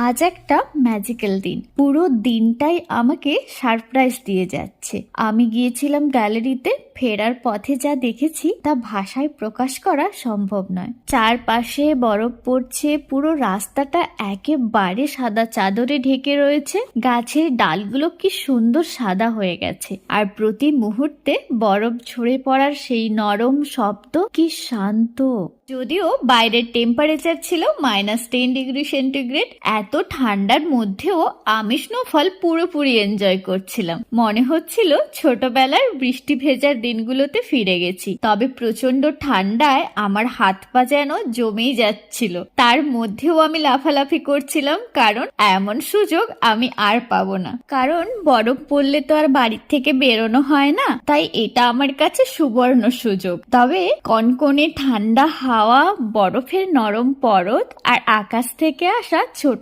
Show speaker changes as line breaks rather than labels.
আজ একটা ম্যাজিক্যাল দিন। পুরো দিনটাই আমাকে সারপ্রাইজ দিয়ে যাচ্ছে। আমি গিয়েছিলাম গ্যালারিতে, ফেরার পথে যা দেখেছি তা ভাষায় প্রকাশ করা সম্ভব নয়। চারপাশে বরফ পড়ছে, পুরো রাস্তাটা একেবারে সাদা চাদরে ঢেকে রয়েছে। গাছের ডালগুলো কি সুন্দর সাদা হয়ে গেছে, আর প্রতি মুহূর্তে বরফ ঝরে পড়ার সেই নরম শব্দ কি শান্ত। যদিও বাইরের টেম্পারেচার ছিল -10 ডিগ্রি সেন্টিগ্রেড, এত ঠান্ডার মধ্যেও আমি স্নোফল পুরোপুরি এনজয় করছিলাম। মনে হচ্ছিল ছোটবেলার বৃষ্টি ভেজার দিনগুলোতে ফিরে গেছি। তবে প্রচন্ড ঠান্ডায় আমার হাত পা যেন জমেই যাচ্ছিল। তার মধ্যেও আমি লাফালাফি করছিলাম, কারণ এমন সুযোগ আমি আর পাবো না। কারণ বরফ পড়লে তো আর বাড়ির থেকে বেরোনো হয় না, তাই এটা আমার কাছে সুবর্ণ সুযোগ। তবে কনকনে ঠান্ডা হাওয়া, বরফের নরম পরত আর আকাশ থেকে আসা ছোট